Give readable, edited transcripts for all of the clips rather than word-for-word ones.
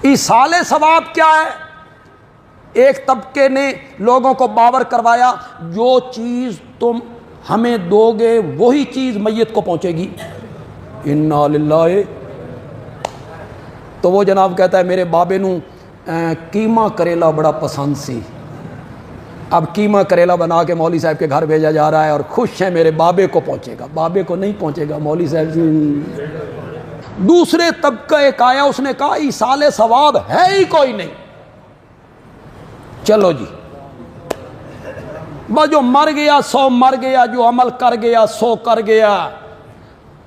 ایصال ثواب کیا ہے؟ ایک طبقے نے لوگوں کو باور کروایا جو چیز تم ہمیں دو گے وہی چیز میت کو پہنچے گی، انا للہ۔ تو وہ جناب کہتا ہے میرے بابے نو قیمہ کریلا بڑا پسند سی، اب قیمہ کریلا بنا کے مولوی صاحب کے گھر بھیجا جا رہا ہے اور خوش ہے میرے بابے کو پہنچے گا، بابے کو نہیں پہنچے گا مولوی صاحب سے۔ دوسرے طبقہ ایک آیا، اس نے کہا ایصال ثواب ہے ہی کوئی نہیں، چلو جی بس جو مر گیا سو مر گیا، جو عمل کر گیا سو کر گیا،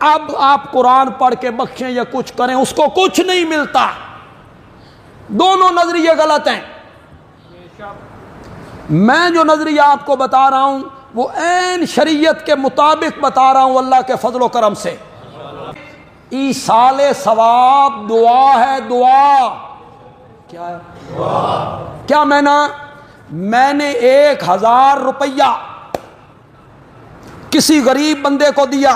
اب آپ قرآن پڑھ کے بخشیں یا کچھ کریں اس کو کچھ نہیں ملتا۔ دونوں نظریے غلط ہیں۔ میں جو نظریہ آپ کو بتا رہا ہوں وہ عین شریعت کے مطابق بتا رہا ہوں اللہ کے فضل و کرم سے۔ ایصال ثواب دعا ہے، دعا کیا ہے؟ دعا۔ کیا میں نے 1000 روپیہ کسی غریب بندے کو دیا،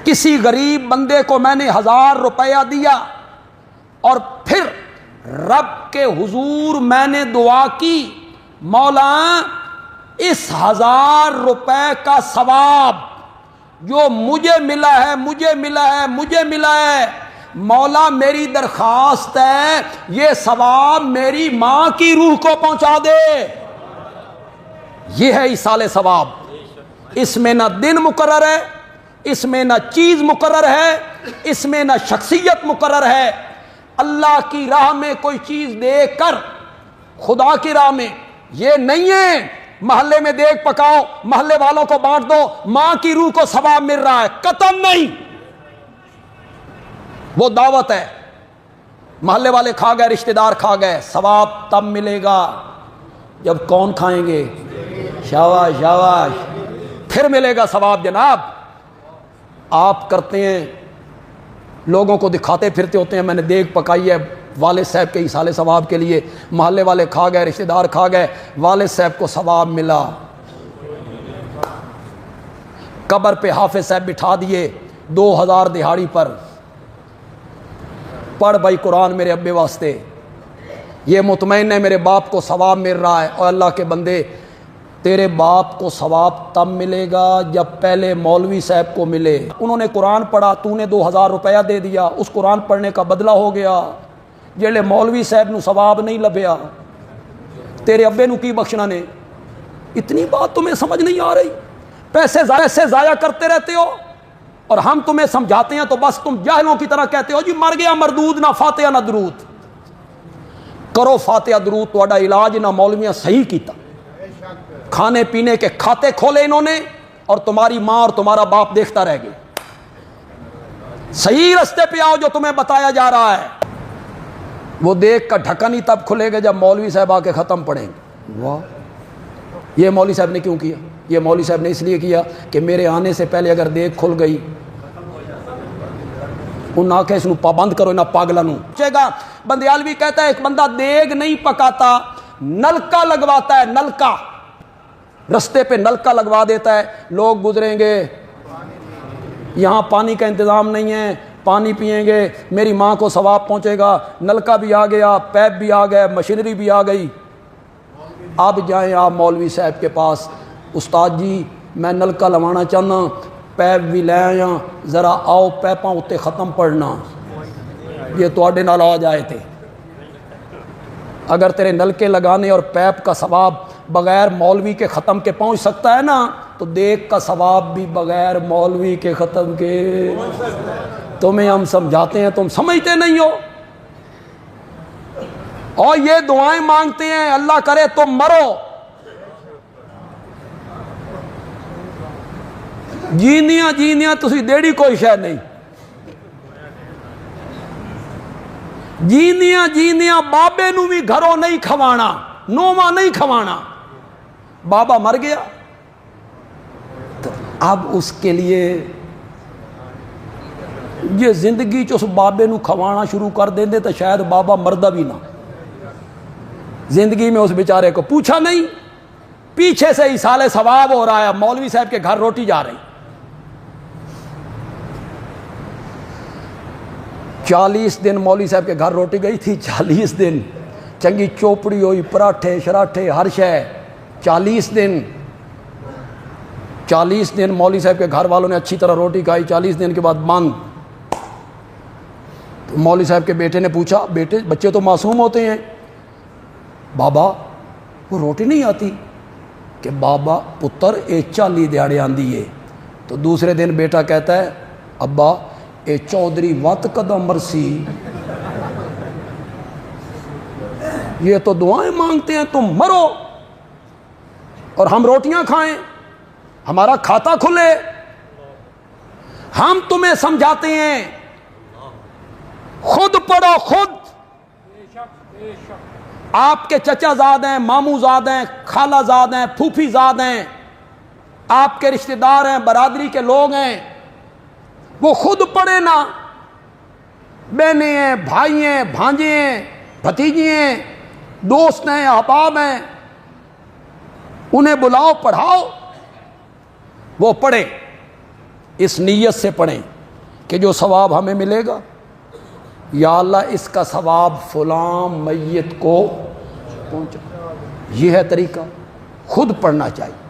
کسی غریب بندے کو میں نے 1000 روپیہ دیا اور پھر رب کے حضور میں نے دعا کی مولا اس 1000 روپے کا ثواب جو مجھے ملا ہے مجھے ملا ہے مولا میری درخواست ہے یہ ثواب میری ماں کی روح کو پہنچا دے۔ یہ ہے ایصال ثواب۔ اس میں نہ دن مقرر ہے، اس میں نہ چیز مقرر ہے، اس میں نہ شخصیت مقرر ہے۔ اللہ کی راہ میں کوئی چیز دے کر، خدا کی راہ میں یہ نہیں ہے محلے میں دیگ پکاؤ محلے والوں کو بانٹ دو ماں کی روح کو ثواب مل رہا ہے، قطعاً نہیں۔ وہ دعوت ہے، محلے والے کھا گئے، رشتہ دار کھا گئے، ثواب تب ملے گا جب کون کھائیں گے؟ شاباش شاباش، پھر ملے گا ثواب۔ جناب آپ کرتے ہیں، لوگوں کو دکھاتے پھرتے ہوتے ہیں میں نے دیگ پکائی ہے والد صاحب کے ایصال ثواب کے لیے، محلے والے کھا گئے، رشتہ دار کھا گئے، والد صاحب کو ثواب ملا۔ قبر پہ حافظ صاحب بٹھا دیے 2000 دہاڑی پر، پڑھ بھائی قرآن میرے ابے واسطے، یہ مطمئن ہے میرے باپ کو ثواب مل رہا ہے۔ اور اللہ کے بندے تیرے باپ کو ثواب تب ملے گا جب پہلے مولوی صاحب کو ملے۔ انہوں نے قرآن پڑھا، تو نے 2000 روپیہ دے دیا، اس قرآن پڑھنے کا بدلہ ہو گیا۔ جیڑے مولوی صاحب نو ثواب نہیں لبیا تیرے ابے نو کی بخشنا نے۔ اتنی بات تمہیں سمجھ نہیں آ رہی، پیسے ضائع کرتے رہتے ہو اور ہم تمہیں سمجھاتے ہیں تو بس تم جاہلوں کی طرح کہتے ہو جی مر گیا مردود، نہ فاتحہ نہ درود۔ کرو فاتحہ درود، تہاڈا علاج نہ مولویاں صحیح کیتا، کھانے پینے کے کھاتے کھولے انہوں نے اور تمہاری ماں اور تمہارا باپ دیکھتا رہ گیا۔ صحیح رستے پہ آؤ جو تمہیں بتایا جا رہا ہے۔ وہ دیکھ کا ڈھکن ہی تب کھلے گا جب مولوی صاحب آ کے ختم پڑھیں گے۔ واہ، یہ مولوی صاحب نے کیوں کیا؟ یہ مولوی صاحب نے اس لیے کیا کہ میرے آنے سے پہلے اگر دیکھ کھل گئی ان آنکھیں اس نو پابند کرو نہ پاگلا نو گا۔ بندیالوی کہتا ہے ایک بندہ دیگ نہیں پکاتا، نلکا لگواتا ہے، نلکا رستے پہ نلکا لگوا دیتا ہے، لوگ گزریں گے یہاں پانی کا انتظام نہیں ہے، پانی پئیں گے میری ماں کو ثواب پہنچے گا، نلکا بھی آ گیا، پیپ بھی آ گئے، مشینری بھی آ گئی۔ اب جائیں آپ مولوی صاحب کے پاس، استاد جی میں نلکا لوانا چاہنا، پیپ بھی لے آیا، ذرا آؤ پیپاں اتے ختم پڑھنا۔ یہ تواڈے نال آ جائے تھے۔ اگر تیرے نلکے لگانے اور پیپ کا ثواب بغیر مولوی کے ختم کے پہنچ سکتا ہے نا تو دیکھ کا ثواب بھی بغیر مولوی کے ختم کے۔ تمہیں ہم سمجھاتے ہیں تم سمجھتے نہیں ہو، اور یہ دعائیں مانگتے ہیں اللہ کرے تم مرو۔ جیندیاں تسی دیڑی کوئی شے نہیں، جیندیاں بابے نو بھی گھروں نہیں کھوانا، نوواں نہیں کھوانا۔ بابا مر گیا تو اب اس کے لیے یہ زندگی چ اس بابے نو کھوانا شروع کر دیں تو شاید بابا مردہ بھی نہ۔ زندگی میں اس بیچارے کو پوچھا نہیں، پیچھے سے ایصال ثواب ہو رہا ہے، مولوی صاحب کے گھر روٹی جا رہی۔ 40 دن مولوی صاحب کے گھر روٹی گئی تھی، 40 دن چنگی چوپڑی ہوئی، پراٹھے شراٹھے ہر شے، 40 دن 40 دن مولوی صاحب کے گھر والوں نے اچھی طرح روٹی کھائی، 40 دن کے بعد بند۔ تو مولوی صاحب کے بیٹے نے پوچھا، بیٹے بچے تو معصوم ہوتے ہیں، بابا وہ روٹی نہیں آتی؟ کہ بابا پتر اے 40 دیہڑے آندی ہے۔ تو دوسرے دن بیٹا کہتا ہے، ابا اے چودھری وت قدم مرسی، یہ تو دعائیں مانگتے ہیں تم مرو اور ہم روٹیاں کھائیں، ہمارا کھاتا کھلے۔ ہم تمہیں سمجھاتے ہیں، خود پڑھو خود۔ آپ کے چچا زاد ہیں، ماموں زاد ہیں، خالہ زاد ہیں، پھوپھی زاد ہیں، آپ کے رشتہ دار ہیں، برادری کے لوگ ہیں، وہ خود پڑھے نا، بہنیں ہیں، بھائی ہیں، بھانجے ہیں، بھتیجی ہیں، دوست ہیں، احباب ہیں، انہیں بلاؤ پڑھاؤ، وہ پڑھیں، اس نیت سے پڑھیں کہ جو ثواب ہمیں ملے گا، یا اللہ اس کا ثواب فلاں میت کو پہنچا۔ یہ ہے طریقہ، خود پڑھنا چاہیے۔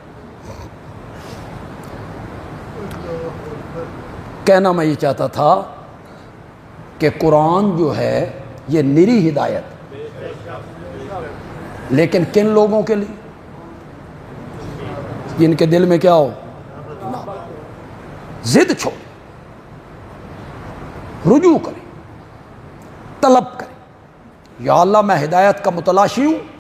کہنا میں یہ چاہتا تھا کہ قرآن جو ہے یہ نری ہدایت، لیکن کن لوگوں کے لیے؟ جن کے دل میں کیا ہو، ضد چھوڑ، رجوع کریں، طلب کریں، یا اللہ میں ہدایت کا متلاشی ہوں،